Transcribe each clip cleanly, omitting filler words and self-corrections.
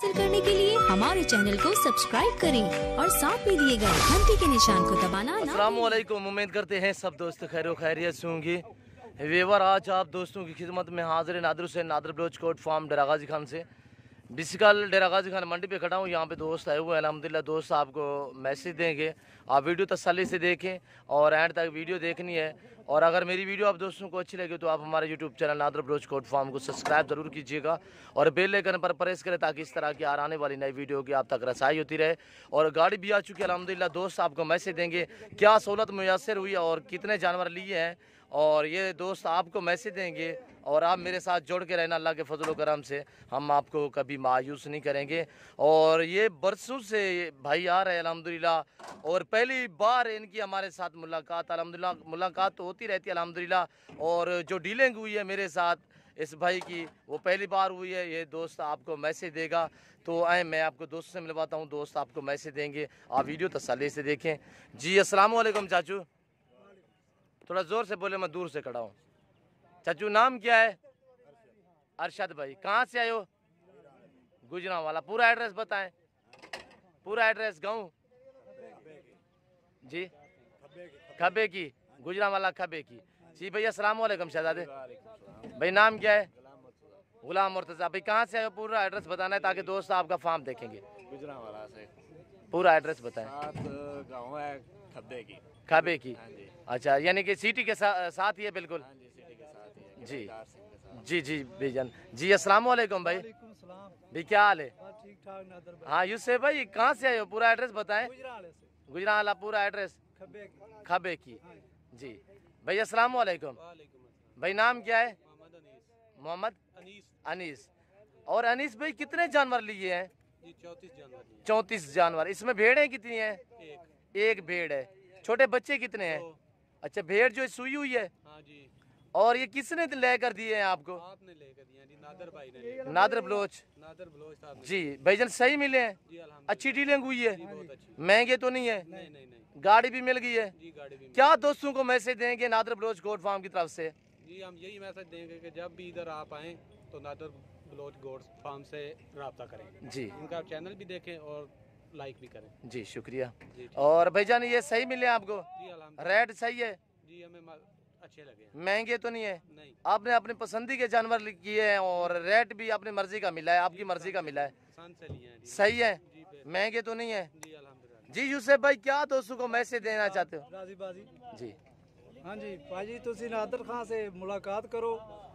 हासिल करने के लिए हमारे चैनल को सब्सक्राइब करें और साथ में दिए गए घंटी के निशान को दबाना ना। अस्सलाम वालेकुम, उम्मीद करते हैं सब दोस्त खैर खैरियत से होंगे। वेवर आज आप दोस्तों की खिदमत में हाजिर नादर हुसैन नादर बलोच कोट फार्म डेरा गाजी खान से। बिस्कल डेरा गाजी खान मंडी पे खड़ा हूँ। यहाँ पे दोस्त आए हुए हैं। अल्हम्दुलिल्लाह दोस्त आपको मैसेज देंगे, आप वीडियो तसल्ली से देखें और एंड तक वीडियो देखनी है। और अगर मेरी वीडियो आप दोस्तों को अच्छी लगे तो आप हमारे YouTube channel Nadar Baloch coat farm को सब्सक्राइब ज़रूर कीजिएगा और बेल आइकन पर प्रेस करें ताकि इस तरह की आने वाली नई वीडियो की आप तक रसाई होती रहे। और गाड़ी भी आ चुकी है अल्हम्दुलिल्लाह। दोस्त आपको मैसेज देंगे क्या सहूलत मुयसर हुई और कितने जानवर लिए हैं, और ये दोस्त आपको मैसेज देंगे और आप मेरे साथ जोड़ के रहना। अल्लाह के फजल करम से हम आपको कभी मायूस नहीं करेंगे। और ये बरसों से भाई आ रहे हैं अल्हम्दुलिल्लाह, और पहली बार इनकी हमारे साथ मुलाकात। अल्हम्दुलिल्लाह मुलाकात तो होती रहती है अल्हम्दुलिल्लाह, और जो डीलिंग हुई है मेरे साथ इस भाई की वो पहली बार हुई है। ये दोस्त आपको मैसेज देगा तो आए मैं आपको दोस्त से मिलवाता हूँ। दोस्त आपको मैसेज देंगे, आप वीडियो तसल्ली से देखें। जी अस्सलाम वालेकुम चाचू, थोड़ा ज़ोर से बोले, मैं दूर से खड़ा हूँ। चाचू नाम क्या है? अरशद भाई, कहाँ से आए हो? गुजरांवाला। पूरा एड्रेस बताएं, पूरा एड्रेस। गाँव जी खबे की, गुजरांवाला खबे की। जी भैया अस्सलाम वालेकुम शहजादे भाई, नाम क्या है? गुलाम मुर्तज़ा भाई। कहाँ से आए हो? पूरा एड्रेस बताना है ताकि दोस्त आपका फार्म देखेंगे। गुजरांवाला से। पूरा एड्रेस बताएं। गाँव है खब्बे की। खबे की, अच्छा, यानी कि सिटी के साथ ही है बिल्कुल। जी जी जी भाईजान। जी अस्सलाम वालेकुम भाई। भाई क्या हाल है? ठीक ठाक नादर भाई। हाँ यूसुफ भाई, कहाँ से आए हो? पूरा एड्रेस बताएं। गुजरांवाला पूरा एड्रेस खबे की। जी भाई अस्सलाम वालेकुम भाई, नाम क्या है? मोहम्मद अनीस। और अनीस भाई कितने जानवर लिए हैं? 34 जानवर। इसमें भेड़ें कितनी हैं? एक भेड़ है। छोटे बच्चे कितने हैं? अच्छा, भेड़ जो सुई हुई है। हाँ जी। और ये किसने लेकर दिए हैं आपको? आपने लेकर दिया जी, नादर भाई ने। नादर बलोच। नादर बलोच साहब ने। जी भाईजान, सही मिले हैं? जी अल्हम्दुलिल्लाह। अच्छी डीलिंग हुई है? बहुत अच्छी। महंगे तो नहीं है? नहीं नहीं नहीं गाड़ी भी मिल गई है? जी, गाड़ी भी क्या दोस्तों को मैसेज देंगे नादर बलोच गोट फार्म की तरफ से? जी, हम यही मैसेज देंगे कि जब भी इधर आप आएँ तो नादर बलोच गोट्स फार्म से रब्ता करें। जी इनका चैनल भी देखें और लाइक भी करें। जी शुक्रिया। जी ठीक। और भाईजान ये सही मिले आपको? जी अल्हम्दुलिल्लाह। रेट सही है? जी हमें अच्छे लगे हैं। महंगे तो नहीं है? नहीं, आपने अपनी पसंदी के जानवर किए हैं और रेट भी अपनी मर्जी का मिला है, आपकी मर्जी का मिला है। पसंद से लिए हैं जी। सही है? जी महंगे तो नहीं है? जी अल्हम्दुलिल्लाह। जी यूसुफ भाई, क्या दोस्तों को मैसेज देना चाहते हो? राजी बाजी। जी हाँ जी भाजी, तुसी नादर खान से मुलाकात करो,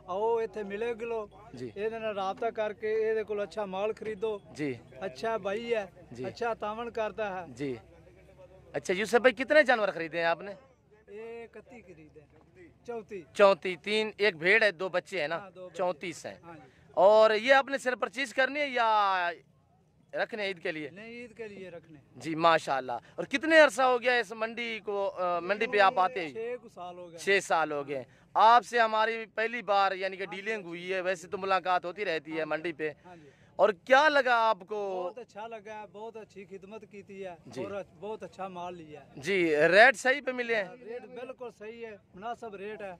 आओ इत्थे मिले गिलो, जी ਇਹਦੇ ਨਾਲ ਰਾਬਤਾ ਕਰਕੇ ਇਹਦੇ ਕੋਲ अच्छा माल खरीदो। जी अच्छा भाई है, जी। अच्छा तावन करता है। जी। अच्छा यूसुफ भाई, कितने जानवर खरीदे हैं आपने? ये 31 खरीदे, 34। 34। 3 एक भेड़ है, 2 बच्चे हैं ना? हाँ, 2 बच्चे। 34 हैं। हाँ जी। और ये आपने सिर्फ परचेज करनी है या रखने ईद के लिए? नहीं, ईद के लिए रखने। जी माशाल्लाह। और कितने अरसा हो गया इस मंडी को, मंडी पे आप आते ही? 6 साल हो गए। 6 साल हो गए। आपसे हमारी पहली बार यानी कि डीलिंग हुई है, वैसे तो मुलाकात होती रहती है मंडी पे। हाँ जी। और क्या लगा आपको? बहुत अच्छा लगा है, बहुत अच्छी खिदमत की थी है जी। और बहुत अच्छा माल लिया है। जी रेट सही पे मिले हैं? रेट बिल्कुल सही है, मुनासिब रेट है,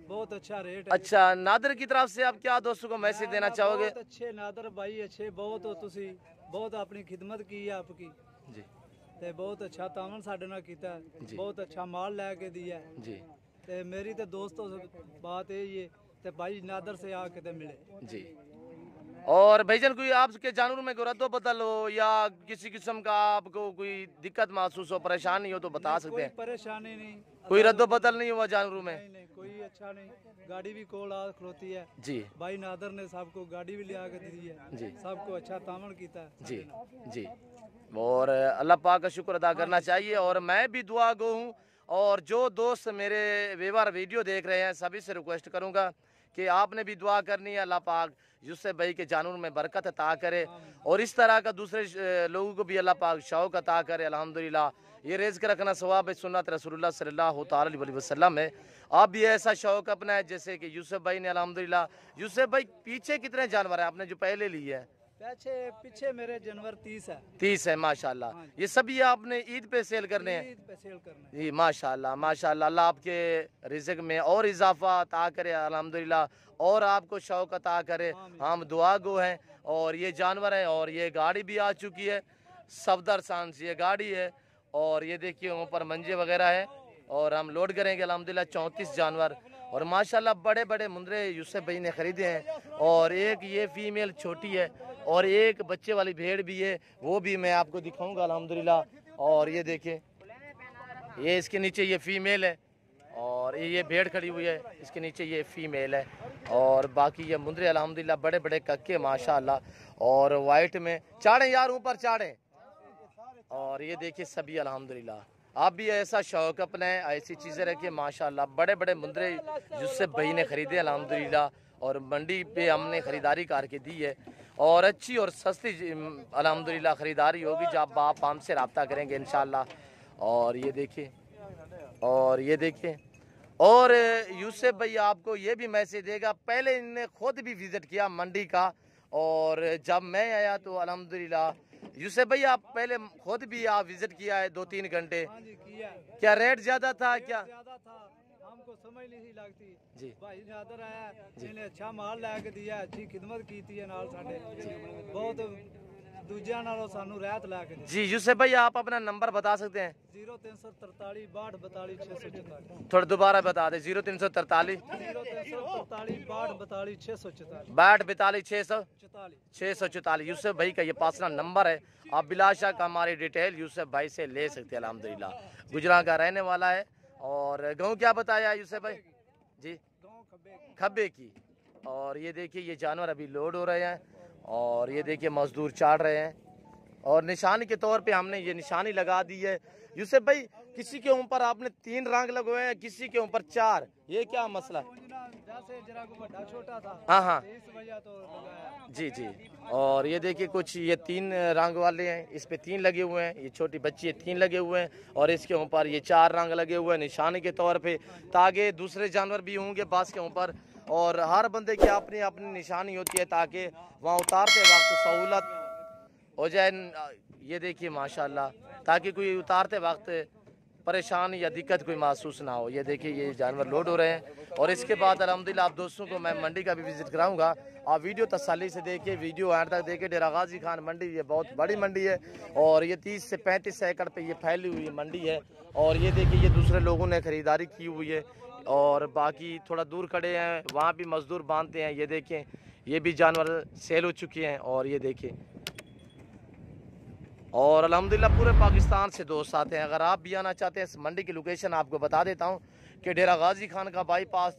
बहुत अच्छा रेट है। अच्छा, नादर की तरफ से आप क्या दोस्तों को मैसेज देना चाहोगे? बहुत अच्छे नादर भाई, अच्छे बहुत हो तुसी, बहुत अपनी खिदमत की है आपकी जी ते बहुत अच्छा तावन साडे नाल कीता है, जी। बहुत अच्छा माल लेके दिया है। जी ते मेरी तो दोस्तों से बात यही है ते भाई नादर से आके ते मिले। जी। और भाईजान कोई आपके जानवरों में कोई रद्दो बदल हो या किसी किस्म का आपको कोई दिक्कत महसूस हो, परेशानी हो तो बता सकते कोई हैं। परेशानी नहीं, कोई रद्दो बदल नहीं हुआ जानवरों में? नहीं नहीं कोई अच्छा नहीं, गाड़ी भी कोल आ खलोती है। जी भाई नादर ने सबको गाड़ी भी लिया के दी है, जी। सबको अच्छा तावन कीता है जी साडे नाल। जी। और अल्लाह पाक का शुक्र अदा करना चाहिए। और मैं भी दुआ गो हूँ, और जो दोस्त मेरे व्यवहार वीडियो देख रहे हैं सभी से रिक्वेस्ट करूँगा कि आपने भी दुआ करनी है। अल्लाह पाक यूसुफ भाई के जानवर में बरकत अता करे और इस तरह का दूसरे लोगों को भी अल्लाह पाक शौक अता करे। अल्हम्दुलिल्लाह ये रिज़्क़ रखना सवाब है, सुन्नत रसूलुल्लाह सल्लल्लाहु ताला अलैहि वसल्लम है। आप भी ऐसा शौक अपना है जैसे कि यूसुफ भाई ने। अल्हम्दुलिल्लाह यूसुफ भाई, पीछे कितने जानवर हैं आपने जो पहले लिए हैं? पीछे मेरे जानवर 30 है। 30 है माशाल्लाह। हाँ जी। ये सभी आपने ईद पे सेल करने हैं? ईद पे सेल करने हैं। जी माशाल्लाह माशाल्लाह। अल्लाह आपके रिज़्क़ में और इजाफा अता करे अल्हम्दुलिल्लाह, और आपको शौक अता करे। हम दुआ गो हैं। और ये जानवर है, और ये गाड़ी भी आ चुकी है, सफदर सान से ये गाड़ी है। और ये देखिए ऊपर मंजे वगैरह है, और हम लोड करेंगे अल्हम्दुलिल्लाह 34 जानवर। और माशाल्लाह बड़े बड़े मुंदरे यूसुफ भाई ने ख़रीदे हैं। और एक ये फीमेल छोटी है, और एक बच्चे वाली भेड़ भी है, वो भी मैं आपको दिखाऊंगा अल्हम्दुलिल्लाह। और ये देखिए, ये इसके नीचे ये फीमेल है, और ये भेड़ खड़ी हुई है, इसके नीचे ये फीमेल है। और बाकी ये मुंदरे अल्हम्दुलिल्लाह बड़े बड़े कक्के माशाल्लाह, और वाइट में चाड़े यार, ऊपर चाड़े। और ये देखिए सभी अल्हम्दुलिल्लाह। आप भी ऐसा शौक अपने ऐसी चीज़ें रखिए माशाल्लाह। बड़े बड़े मुंदरे यूसुफ भाई ने ख़रीदे अल्हम्दुलिल्लाह, और मंडी पे हमने ख़रीदारी करके दी है, और अच्छी और सस्ती अल्हम्दुलिल्लाह ख़रीदारी होगी जब आप हमसे रब्ता करेंगे इंशाल्लाह। और ये देखिए, और ये देखिए, और यूसुफ भाई आपको ये भी मैसेज देगा, पहले इन्हें खुद भी विज़िट किया मंडी का, और जब मैं आया तो अल्हम्दुलिल्लाह यूसुफ भाई आप पहले खुद भी आप विज़िट किया है 2-3 घंटे। हाँ जी किया है। क्या रेट ज़्यादा था क्या? ज्यादा था, हमको समझ नहीं लगती जी। भाई ने आदर आया, इन्हें अच्छा माल लैके दिया, अच्छी खिदमत की है नाल साडे, बहुत दूजिया नालों सानू राहत लैके दी। जी यूसुफ भाई आप अपना नंबर बता सकते हैं? 0343 62 42 644। थोड़ा दोबारा बता दें। 0343 0343 62 42 644। 62 42 644। यूसुफ भाई का ये पर्सनल नंबर है, आप बिलाशक हमारी डिटेल यूसुफ भाई से ले सकते हैं अल्हम्दुलिल्लाह। गुजरा का रहने वाला है। और गाँव क्या बताया यूसुफ भाई जी? खब्बे की। और ये देखिए ये जानवर अभी लोड हो रहे हैं, और ये देखिए मजदूर चाड़ रहे हैं, और निशानी के तौर पे हमने ये निशानी लगा दी है। यूसुफ भाई किसी के ऊपर आपने 3 रंग लगवाए हैं, किसी के ऊपर 4, ये क्या मसला? जैसे जरा को बड़ा छोटा था, हाँ हाँ इस वजह तो लगाया। जी जी। और ये देखिए कुछ ये 3 रंग वाले हैं, इस पे 3 लगे हुए हैं, ये छोटी बच्ची है 3 लगे हुए हैं, और इसके ऊपर ये 4 रंग लगे हुए हैं निशानी के तौर पे, ताकि दूसरे जानवर भी होंगे बास के ऊपर, और हर बंदे की अपनी अपनी निशानी होती है, ताकि वहाँ उतारते वक्त सहूलत हो जाए। ये देखिए माशाल्लाह, ताकि कोई उतारते वक्त परेशानी या दिक्कत कोई महसूस ना हो। ये देखिए ये जानवर लोड हो रहे हैं, और इसके बाद अल्हम्दुलिल्लाह आप दोस्तों को मैं मंडी का भी विजिट कराऊंगा। आप वीडियो तसल्ली से देखिए, वीडियो एंड तक देखिए। डेरा गाजी खान मंडी ये बहुत बड़ी मंडी है, और ये 30 से 35 एकड़ पे ये फैली हुई मंडी है। और ये देखिए ये दूसरे लोगों ने खरीदारी की हुई है, और बाकी थोड़ा दूर खड़े हैं, वहाँ भी मजदूर बांधते हैं। ये देखें ये भी जानवर सेल हो चुके हैं। और ये देखिए, और अल्हम्दुलिल्लाह पूरे पाकिस्तान से दोस्त आते हैं। अगर आप भी आना चाहते हैं, इस मंडी की लोकेशन आपको बता देता हूँ कि डेरा गाजी खान का बाईपास,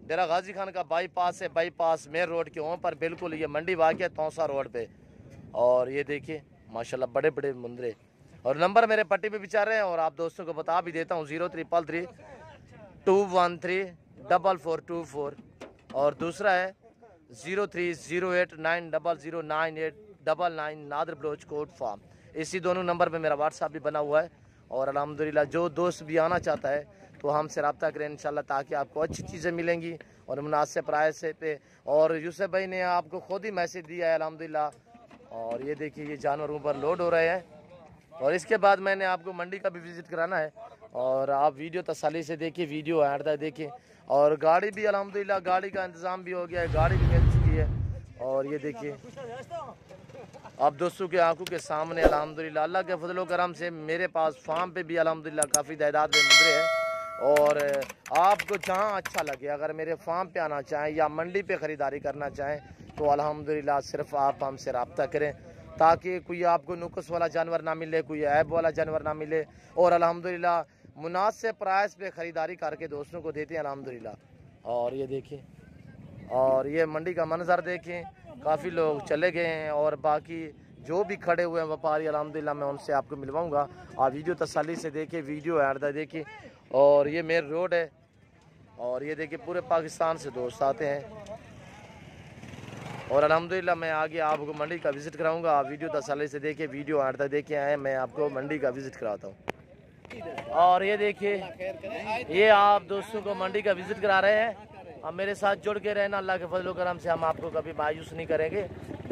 डेरा गाजी खान का बाईपास है, बाईपास मेन रोड के ऊपर बिल्कुल ये मंडी वाक़ है तौसा रोड पे। और ये देखिए माशाल्लाह बड़े बड़े मुंदरे, और नंबर मेरे पट्टी पे बिचार रहे हैं, और आप दोस्तों को बता भी देता हूँ 0333 213 4424, और दूसरा है 0308 9009899 नादर बलोच कोट फार्म। इसी दोनों नंबर पे मेरा व्हाट्सएप भी बना हुआ है। और अल्हम्दुलिल्लाह जो दोस्त भी आना चाहता है तो हमसे रब्ता करें इंशाल्लाह, ताकि आपको अच्छी चीज़ें मिलेंगी और मुनासिब प्राइस पे। और यूसुफ भाई ने आपको खुद ही मैसेज दिया है अल्हम्दुलिल्लाह। और ये देखिए ये जानवर ऊपर लोड हो रहे हैं, और इसके बाद मैंने आपको मंडी का भी विज़िट कराना है, और आप वीडियो तसल्ली से देखिए, वीडियो एंड तक देखिए। और गाड़ी भी अल्हम्दुलिल्लाह गाड़ी का इंतज़ाम भी हो गया है, गाड़ी भी मिल चुकी है। और ये देखिए आप दोस्तों के आंखों के सामने अल्हम्दुलिल्लाह अल्लाह के फजल करम से मेरे पास फार्म पे भी अल्हम्दुलिल्लाह काफ़ी तादाद में मुंदरे हैं। और आपको जहां अच्छा लगे, अगर मेरे फार्म पे आना चाहें या मंडी पे ख़रीदारी करना चाहें, तो अल्हम्दुलिल्लाह सिर्फ आप हमसे रब्ता करें, ताकि कोई आपको नुक्स वाला जानवर ना मिले, कोई ऐब वाला जानवर ना मिले। और अल्हम्दुलिल्लाह मुनासिब प्राइस पे ख़रीदारी करके दोस्तों को देते हैं अल्हम्दुलिल्लाह। और ये देखिए, और ये मंडी का मंजर देखें, काफ़ी लोग चले गए हैं, और बाकी जो भी खड़े हुए हैं व्यापारी अल्हम्दुलिल्लाह मैं उनसे आपको मिलवाऊंगा। आप वीडियो तसल्ली से देखिए, वीडियो ऐड देखिए। और ये मेन रोड है, और ये देखिए पूरे पाकिस्तान से दोस्त आते हैं। और अल्हम्दुलिल्लाह मैं आगे आपको मंडी का विज़िट कराऊंगा। आप वीडियो तसल्ली से देखिए, वीडियो ऐड तक देखिए आए, मैं आपको मंडी का विज़िट कराता हूँ। और ये देखिए ये आप दोस्तों को मंडी का विज़िट करा रहे हैं। अब मेरे साथ जुड़ के रहना, अल्लाह के फजल करम से हम आपको कभी मायूस नहीं करेंगे।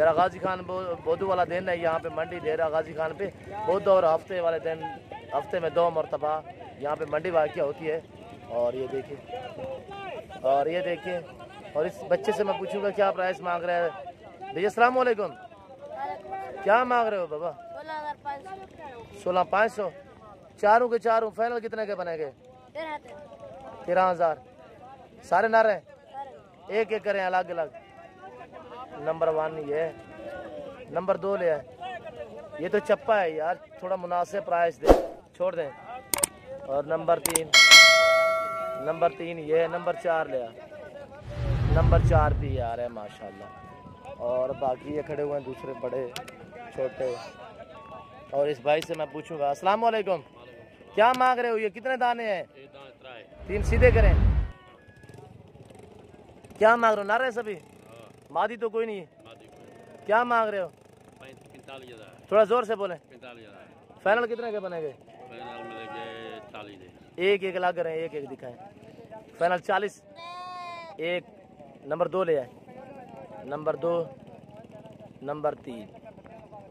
डेरा गाजी खान बोधू वाला दिन है यहाँ पे मंडी डेरा गाजी खान पे बुध और हफ्ते वाले दिन हफ्ते में 2 मरतबा यहाँ पे मंडी वाक़या होती है। और ये देखिए और इस बच्चे से मैं पूछूंगा क्या प्राइस मांग रहा है। भैया अस्सलाम वालेकुम, क्या मांग रहे हो बाबा? 16,500। चारों के चारों फाइनल कितने के बनेंगे? 13,000। सारे ना रहे, एक एक करें अलग अलग। नंबर 1 ये है, नंबर 2 ले आए। ये तो चप्पा है यार, थोड़ा मुनासिब प्राइस दे, छोड़ दें। और नंबर 3 ये है। नंबर 4 ले आए। नंबर 4 भी यार है माशाल्लाह। और बाकी ये खड़े हुए हैं दूसरे बड़े छोटे। और इस भाई से मैं पूछूंगा। अस्सलाम वालेकुम, क्या मांग रहे हो? ये कितने दाने हैं? 3 सीधे करें। क्या मांग रहे हो? नारे सभी मादी तो कोई नहीं। क्या मांग रहे हो? 45,000। थोड़ा जोर से बोले। 45,000 फाइनल कितने के बनेंगे? फाइनल मिलेंगे 40 दे। एक एक लाख करें, एक एक दिखाएं। फाइनल 40। एक नंबर 2 ले आए। Number 2 number 3।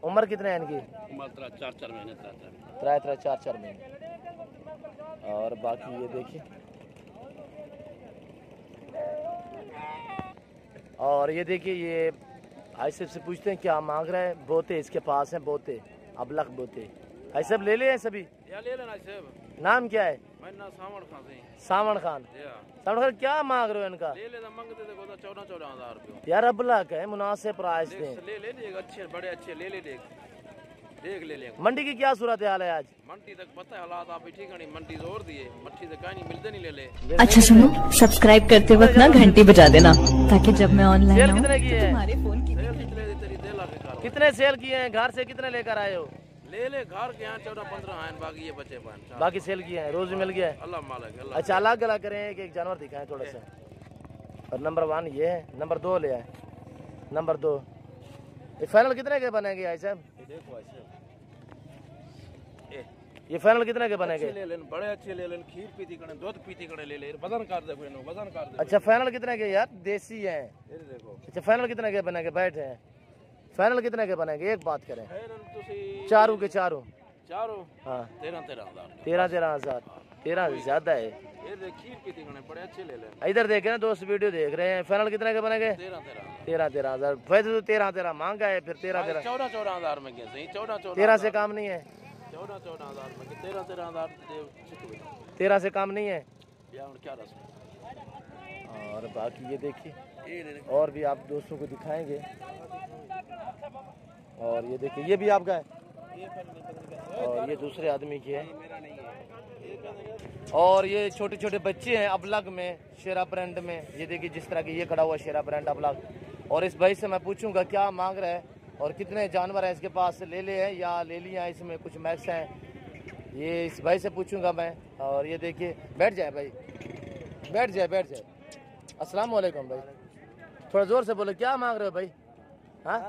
उम्र कितने हैं इनकी? उम्र 4 महीने 4 महीने। और बाकी ये देखिए। और ये देखिए, ये आइसब से पूछते हैं क्या मांग रहा है। बोते इसके पास हैं, बोते अबलख बोते। आइसब ले ले सभी। या ले लेना सब। नाम क्या है? मैं ना सावण खान से। सावण खान। सावण खान क्या मांग रहे हो इनका? ले लेना मांगते थे 14,000 रुपये। यार अबलख है, मुनासिब प्राइस दें। ले ले अच्छे बड़े अच्छे ले देख ले लेंगे। मंडी की क्या सूरत हाल है आज? मंडी तक पता है हालात आप ठीक नहीं। मंडी जोर दिए मट्ठी से कहीं नहीं मिलते नहीं ले। अच्छा सुनो, सब्सक्राइब करते वक्त ना घंटी बजा देना ताकि जब मैं ऑनलाइन सेल आऊं कितने की है? तुम्हारे फोन की कितने सेल किए हैं? घर से कितने लेकर आए हो? ले घर के यहाँ 14-15 हैं, बाकी ये बचे पान। बाकी सेल किए हैं, रोज मिल गया है। अल्लाह मालिक। अच्छा अलग अलग करें, एक जानवर दिखाएं थोड़ा सा। और नंबर 1 ये है। नंबर 2 ले आए। नंबर 2 ये फाइनल कितने के बनेंगे भाई साहब? ये फाइनल कितने के बनेंगे? ले लेन बड़े अच्छे ले लेन। खीर पीती करें, दूध पीती करें ले ले। वजन कर दे वजन कर दे। अच्छा फाइनल कितने के यार? देसी हैं। देखो अच्छा फाइनल कितने के बनेंगे? बैठे हैं। फाइनल कितने के बनेंगे? एक बात करें। चारों के चारों हाँ 13,000। 13,000। 13 ज्यादा है। ये खीर पीती करें बड़े अच्छे ले लेन। इधर देखे ना दोस्त, वीडियो देख रहे हैं। फाइनल कितने के बनेंगे? 13,000। वैसे तो 13,000 मांगा है, फिर 13,000 14,000 में क्या सही? 13 से काम नहीं है। 14,000 में 13,000 13 से काम नहीं है। क्या रस। और बाकी ये देखिए, और भी आप दोस्तों को दिखाएंगे। और ये देखिए, ये भी आपका है और ये दूसरे आदमी की है। और ये छोटे छोटे बच्चे हैं अबलग में, शेरा ब्रांड में। ये देखिए जिस तरह की ये खड़ा हुआ शेरा ब्रांड अबलग। और इस भाई से मैं पूछूंगा क्या मांग रहा है और कितने जानवर है इसके पास। ले ले हैं या ले लिया है, इसमें कुछ मैक्स हैं, ये इस भाई से पूछूंगा मैं। और ये देखिए, बैठ जाए भाई, बैठ जाए। अस्सलाम वालेकुम भाई, थोड़ा जोर से बोलो। क्या मांग रहे हो भाई? हाँ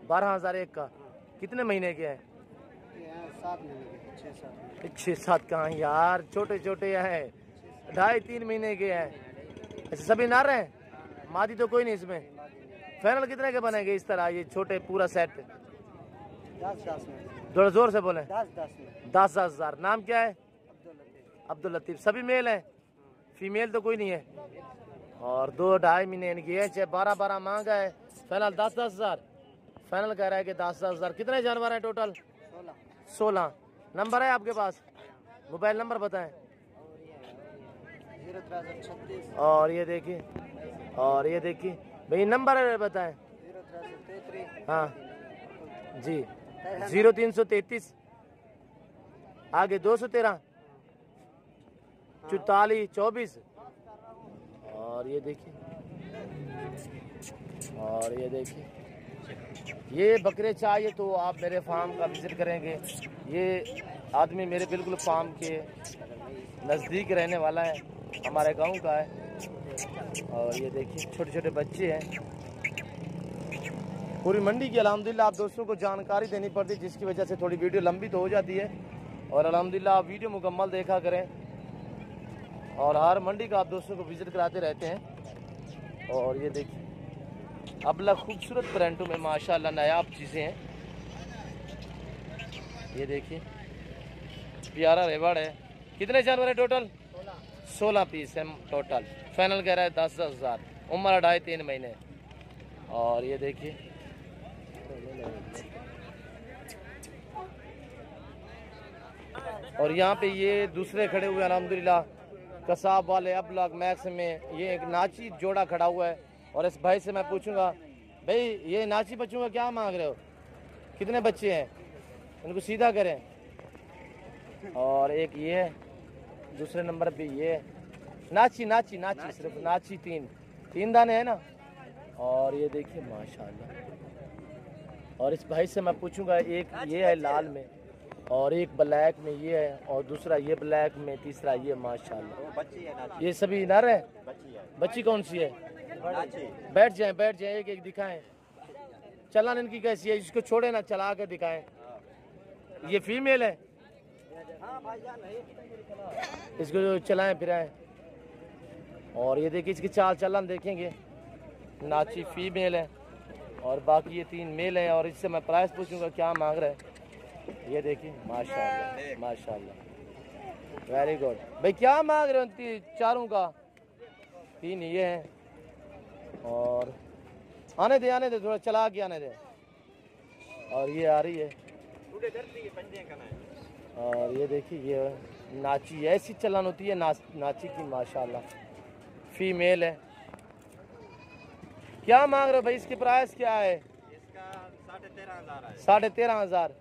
12,000 एक का। कितने महीने के हैं? 6-7 कहाँ यार, छोटे छोटे हैं, 2.5-3 महीने के हैं। ऐसे सभी नार हैं, मादी तो कोई नहीं इसमें। फाइनल कितने के बनेंगे इस तरह ये छोटे पूरा सेट? 10 में। थोड़ा जोर से बोले। 10,000। नाम क्या है? अब्दुल लतीफ। सभी मेल हैं, फीमेल तो कोई नहीं है। और 2-2.5 महीने इनकी है। 12 मांगा है। फाइनल 10,000 फाइनल कह रहा है कि 10,000। कितने जानवर हैं टोटल? 16। नंबर है आपके पास? मोबाइल नंबर बताएं। 06336। और ये देखिए भाई नंबर बताएं। 06333। हाँ जी 0333 आगे 213 44 24। और ये देखिए ये बकरे चाहिए तो आप मेरे फार्म का विजिट करेंगे। ये आदमी मेरे बिल्कुल फार्म के नज़दीक रहने वाला है, हमारे गांव का है। और ये देखिए छोटे छोटे बच्चे हैं। पूरी मंडी की अल्हम्दुलिल्लाह आप दोस्तों को जानकारी देनी पड़ती है, जिसकी वजह से थोड़ी वीडियो लंबी तो हो जाती है। और अल्हम्दुलिल्लाह आप वीडियो मुकम्मल देखा करें और हर मंडी का आप दोस्तों को विजिट कराते रहते हैं। और ये देखिए अबला खूबसूरत प्रिंटों में माशाल्लाह नायाब चीज़ें हैं। ये देखिए प्यारा रेवड़ है। कितने जानवर है टोटल? 16 पीस है टोटल। फाइनल कह रहा है 10,000। उम्र 2.5-3 महीने। और ये देखिए और यहाँ पे ये दूसरे खड़े हुए अल्हम्दुलिल्लाह कसाब वाले अबलग मैक्स में। ये एक नाची जोड़ा खड़ा हुआ है और इस भाई से मैं पूछूंगा, भाई ये नाची बच्चों का क्या मांग रहे हो, कितने बच्चे हैं, इनको सीधा करें। और एक ये है दूसरे नंबर पे, ये नाची नाची नाची सिर्फ नाची 3 दाने हैं ना। और ये देखिए माशाल्लाह। और इस भाई से मैं पूछूंगा, एक ये है लाल में और एक ब्लैक में ये है और दूसरा ये ब्लैक में, तीसरा ये माशाल्लाह। ये सभी नर है? बच्ची कौन सी है? बैठ जाए एक एक दिखाएं। चलन इनकी कैसी है? इसको छोड़े ना, चला के दिखाएं। ये फीमेल है, इसको जो चलाएं फिराएं। और ये देखिए इसकी चाल चलन देखेंगे। नाची फीमेल है और बाकी ये 3 मेल है। और इससे मैं प्राइस पूछूंगा क्या मांग रहा है। ये देखिए माशाल्लाह माशाल्लाह, वेरी गुड। भाई क्या मांग रहे हो चारों का? 3 ये हैं। और आने दे थोड़ा चला के आने दे। और ये आ रही है। और ये देखिए ये नाची, ऐसी चलन होती है नाची की माशाल्लाह। फीमेल है। क्या मांग रहे हो भाई? इसकी प्राइस क्या है? इसका 13,500 है। 13,500।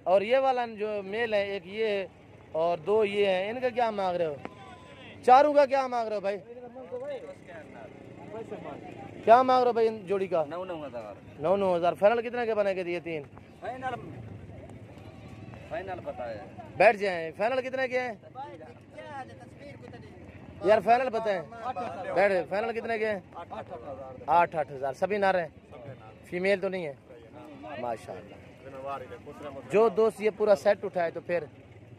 और ये वाला जो मेल है, एक ये है और 2 ये हैं, इनका क्या मांग रहे हो? चारों का क्या मांग रहे हो भाई? क्या मांग रहे हो भाई इन जोड़ी का? 9,000। फाइनल कितने के बने के दिए? 3 फाइनल बताए। बैठ जाए। फाइनल कितने के हैं यार? फाइनल बताएं। बैठ। फाइनल कितने के हैं? 8,000। सभी नर हैं, फीमेल तो नहीं है माशाल्लाह। जो दोस्त ये पूरा सेट उठाए तो फिर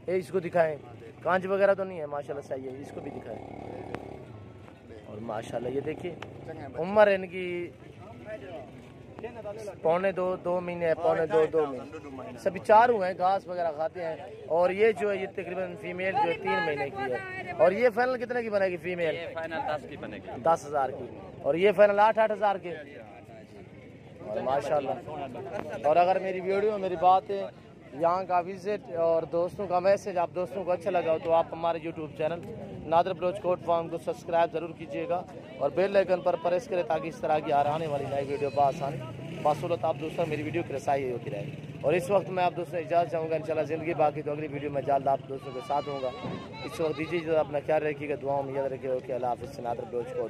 ये इसको दिखाएं। कांच वगैरह तो नहीं है माशाल्लाह, सही है। इसको भी दिखाएं। और माशाल्लाह ये देखिए उम्र इनकी 2.5 महीने है, 2.5 महीने। सभी 4 हुए हैं, घास वगैरह खाते हैं। और ये जो है ये तकरीबन फीमेल जो है 3 महीने की है। और ये फाइनल कितने की बनेगी फीमेल? फाइनल 10 की बनेगी। 10,000 की। और ये फाइनल 8,000 के। और माशाल्लाह। और अगर मेरी वीडियो, मेरी बातें, यहाँ का विजिट और दोस्तों का मैसेज आप दोस्तों को अच्छा लगा तो आप हमारे YouTube channel Nadar Baloch coat farm को सब्सक्राइब ज़रूर कीजिएगा और बेल आइकन पर प्रेस करें ताकि इस तरह की आने वाली नई वीडियो बासानी बासूलत आप दोस्तों मेरी वीडियो की रसाई होती रहे। और इस वक्त मैं आप दोस्तों इजाज़त चाहूँगा। इंशाल्लाह ज़िंदगी बाकी तो अगली वीडियो में जल्द आप दोस्तों के साथ होगा। इस वक्त दीजिए अपना ख्याल रखिएगा, दुआओं में याद रखिएगा। ओके, अल्लाह हाफ़िज़। नादर बलोच कोट।